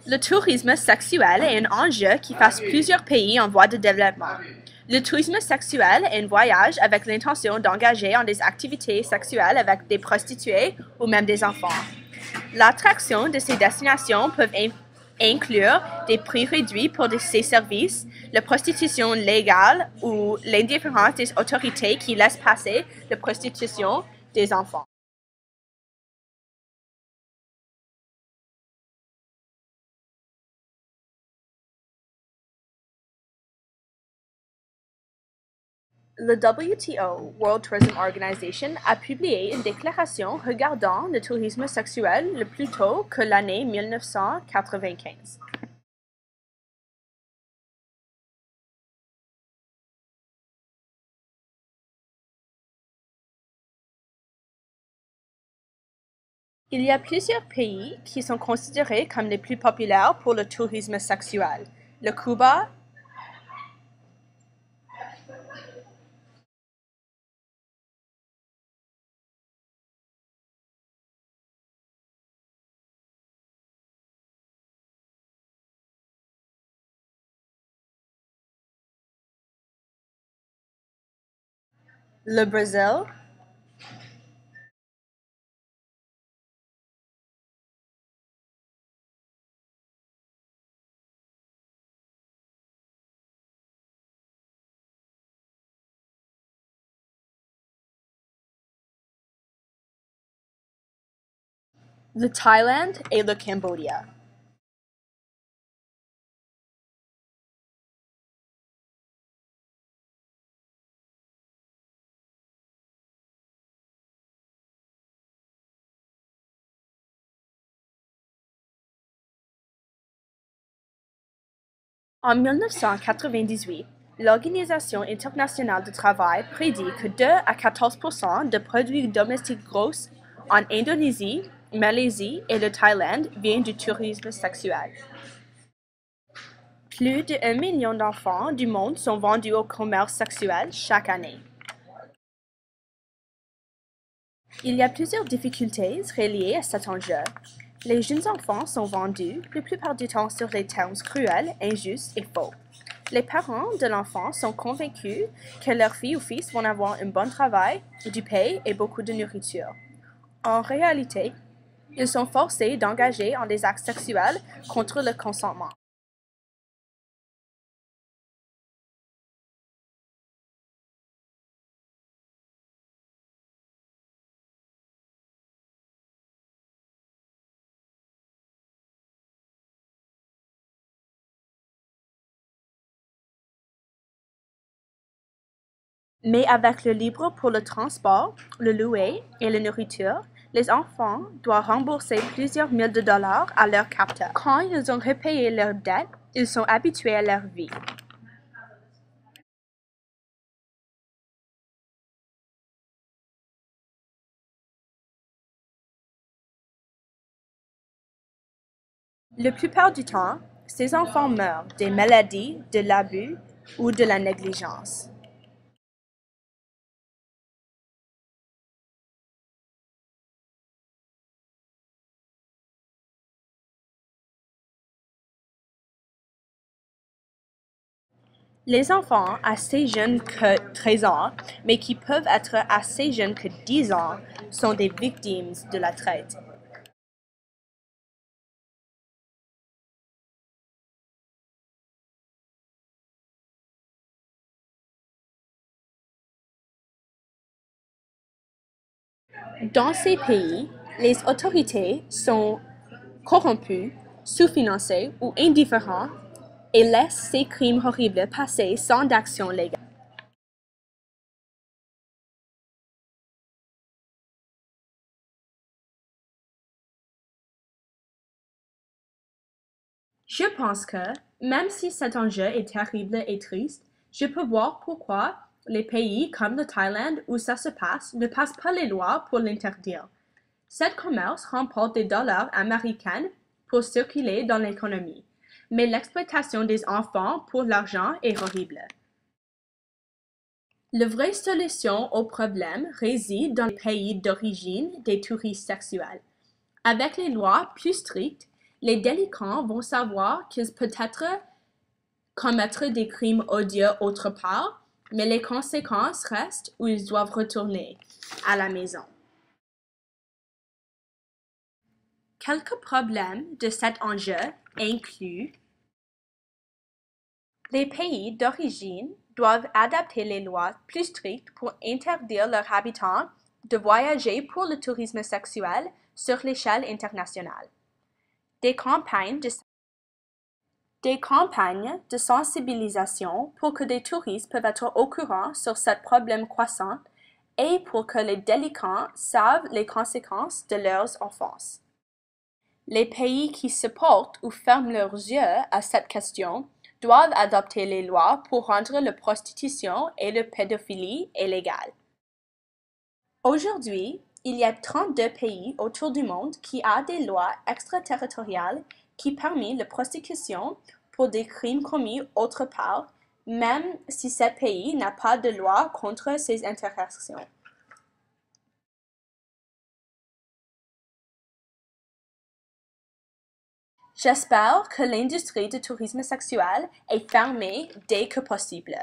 Le tourisme sexuel est un enjeu qui face plusieurs pays en voie de développement. Le tourisme sexuel est un voyage avec l'intention d'engager en des activités sexuelles avec des prostituées ou même des enfants. L'attraction de ces destinations peut inclure des prix réduits pour ces services, la prostitution légale ou l'indifférence des autorités qui laissent passer la prostitution des enfants. Le WTO, World Tourism Organization, a publié une déclaration regardant le tourisme sexuel le plus tôt que l'année 1995. Il y a plusieurs pays qui sont considérés comme les plus populaires pour le tourisme sexuel. Le Cuba, le Brésil, le Thaïlande et le Cambodge. En 1998, l'Organisation internationale du travail prédit que 2 à 14% de produits domestiques gros en Indonésie, Malaisie et le Thaïlande viennent du tourisme sexuel. Plus de 1 million d'enfants du monde sont vendus au commerce sexuel chaque année. Il y a plusieurs difficultés reliées à cet enjeu. Les jeunes enfants sont vendus, la plupart du temps sur des termes cruels, injustes et faux. Les parents de l'enfant sont convaincus que leur fille ou fils vont avoir un bon travail, du paye et beaucoup de nourriture. En réalité, ils sont forcés d'engager en des actes sexuels contre le consentement. Mais avec le libre pour le transport, le louer et la nourriture, les enfants doivent rembourser plusieurs milliers de dollars à leur capteur. Quand ils ont repayé leurs dettes, ils sont habitués à leur vie. La plupart du temps, ces enfants meurent des maladies, de l'abus ou de la négligence. Les enfants assez jeunes que 13 ans, mais qui peuvent être assez jeunes que 10 ans, sont des victimes de la traite. Dans ces pays, les autorités sont corrompues, sous-financées ou indifférentes et laissent ces crimes horribles passer sans action légale. Je pense que, même si cet enjeu est terrible et triste, je peux voir pourquoi les pays comme la Thaïlande où ça se passe ne passent pas les lois pour l'interdire. Cet commerce remporte des dollars américains pour circuler dans l'économie, mais l'exploitation des enfants pour l'argent est horrible. La vraie solution au problème réside dans les pays d'origine des touristes sexuels. Avec les lois plus strictes, Les délinquants vont savoir qu'ils peuvent être commettre des crimes odieux autre part, mais les conséquences restent où ils doivent retourner, à la maison. Quelques problèmes de cet enjeu incluent les pays d'origine doivent adapter les lois plus strictes pour interdire leurs habitants de voyager pour le tourisme sexuel sur l'échelle internationale. Des campagnes de sensibilisation pour que des touristes peuvent être au courant sur ce problème croissant et pour que les délinquants savent les conséquences de leurs offenses. Les pays qui se portent ou ferment leurs yeux à cette question doivent adopter les lois pour rendre la prostitution et la pédophilie illégales. Aujourd'hui, il y a 32 pays autour du monde qui ont des lois extraterritoriales qui permettent la prostitution pour des crimes commis autre part, même si ce pays n'a pas de loi contre ces interactions. J'espère que l'industrie du tourisme sexuel est fermée dès que possible.